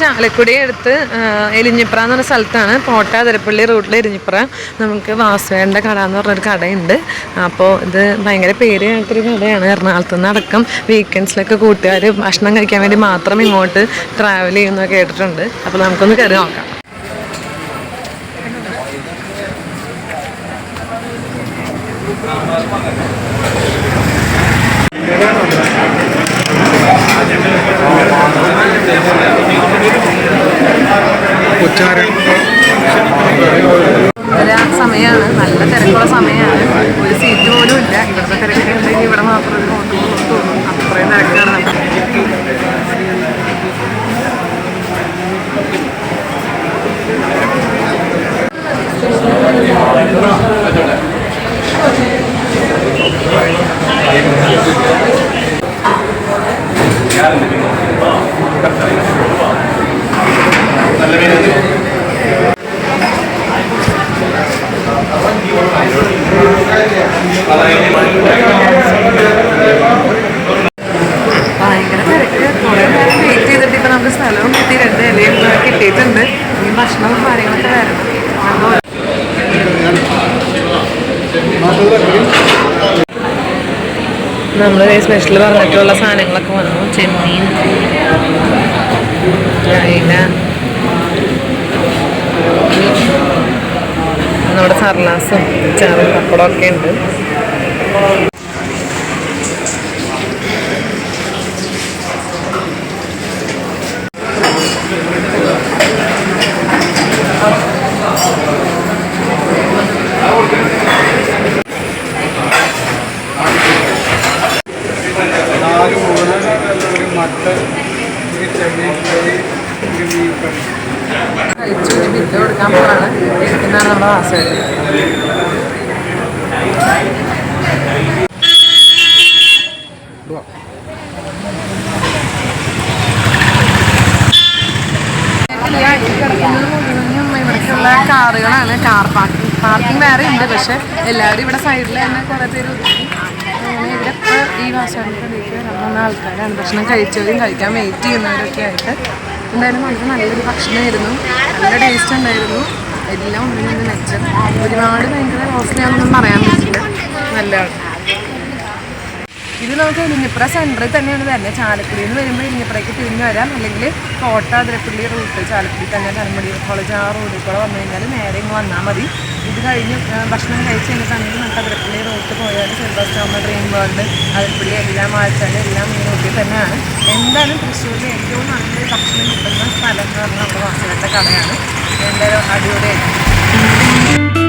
ചാലക്കുടി അടുത്ത് എലിഞ്ഞിപ്ര എന്ന് പറഞ്ഞ സ്ഥലത്താണ്. പോട്ട അതിരപ്പള്ളി റൂട്ടിൽ എലിഞ്ഞിപ്ര നമുക്ക് വാസുവേൻ്റെ കട എന്ന് പറഞ്ഞൊരു കടയുണ്ട്. അപ്പോൾ ഇത് ഭയങ്കര പേര് കേട്ടൊരു കടയാണ്. എറണാകുളത്ത് നിന്ന് അടക്കം വീക്കെൻഡ്സിലൊക്കെ കൂട്ടുകാർ ഭക്ഷണം കഴിക്കാൻ വേണ്ടി മാത്രം ഇങ്ങോട്ട് ട്രാവൽ ചെയ്യുന്നതൊക്കെ കേട്ടിട്ടുണ്ട്. അപ്പോൾ നമുക്കൊന്ന് കയറി നോക്കാം. സമയമാണ്, നല്ല തിരക്കുള്ള സമയമാണ്. ഒരു സീറ്റ് പോലും ഇല്ല. ഇവിടുത്തെ തിരക്കുണ്ടെങ്കിൽ ഇവിടെ മാത്രം ഒരു ഹോട്ടൽ തോന്നും. അത്രയും തിരക്കാണ് നമുക്ക്. ഭയങ്കര തിരക്ക്. കുറേ നേരം വെയിറ്റ് ചെയ്തിട്ട് ഇപ്പം നമുക്ക് സ്ഥലവും കിട്ടി, 2 ഇലയും കിട്ടിയിട്ടുണ്ട്. ഈ ഭക്ഷണവും കാര്യങ്ങളൊക്കെ വരണം. നമ്മൾ സ്പെഷ്യൽ പറഞ്ഞിട്ടുള്ള സാധനങ്ങളൊക്കെ വന്നു. ചെമ്മീൻ, അയില, നമ്മുടെ സർലാസും ചാറും പപ്പടമൊക്കെ ഉണ്ട്. കഴിച്ചു ബില്ല് കൊടുക്കാൻ പോവാണ്. ഇരിക്കുന്നതാണ് നമ്മുടെ വാസമായിട്ട്. ഇവിടേക്കുള്ള കാറുകളാണ്. കാർ പാർക്കിംഗ് വേറെ ഉണ്ട്. പക്ഷെ എല്ലാവരും ഇവിടെ സൈഡിൽ തന്നെ കുറേ പേര് ഒതുക്കി. അങ്ങനെ ഇവരൊക്കെ ഈ വാസവണ്ടിലേക്ക് വരാൻ ആൾക്കാരാണ്. ഭക്ഷണം കഴിച്ചവരും കഴിക്കാൻ വെയിറ്റ് ചെയ്യുന്നവരൊക്കെ ആയിട്ട്. എന്തായാലും വളരെ നല്ലൊരു ഭക്ഷണമായിരുന്നു. നല്ല ടേസ്റ്റ് ഉണ്ടായിരുന്നു. എല്ലാം ഒന്നിനൊന്ന് മെച്ചം. ഒരുപാട് ഭയങ്കര കോസ്റ്റ്ലി ആണെന്നൊന്നും പറയാൻ പറ്റില്ല. നല്ലതാണ്. ഇത് നമുക്ക് ഇരിഞ്ഞിപ്ര സെൻറ്ററിൽ തന്നെയാണ് വരുന്നത്. ചാലക്കുടിയിൽ നിന്ന് വരുമ്പോൾ ഇരിഞ്ഞിപ്രയ്ക്ക് തിരിഞ്ഞ് വരാം. അല്ലെങ്കിൽ കോട്ട അതിരപ്പള്ളി റൂട്ട്, ചാലക്കുടി തന്നെ ധനമടി കോളേജ് ആ റൂട്ടിൽ കൂടെ വന്നു കഴിഞ്ഞാൽ നേരെ ഇങ്ങ് വന്നാൽ മതി. ഇത് കഴിഞ്ഞ് ഭക്ഷണം കഴിച്ച് കഴിഞ്ഞിട്ടാണെങ്കിൽ നമുക്ക് അതിരപ്പള്ളി റൂട്ട് പോയാൽ സെൽബസ്റ്റോമ, ഡ്രീം വേൾഡ്, അതിരപ്പള്ളി എല്ലാം വായിച്ചാൽ എല്ലാം ഈ റൂട്ടിൽ തന്നെയാണ്. എന്തായാലും തൃശ്ശൂരിൽ ഏറ്റവും നല്ലൊരു ഭക്ഷണം കിട്ടുന്ന സ്ഥലം എന്ന് പറഞ്ഞാൽ നമ്മുടെ വാസുവിൻ്റെ കടയാണ്. എന്തായാലും അടിപൊളിയായിട്ട്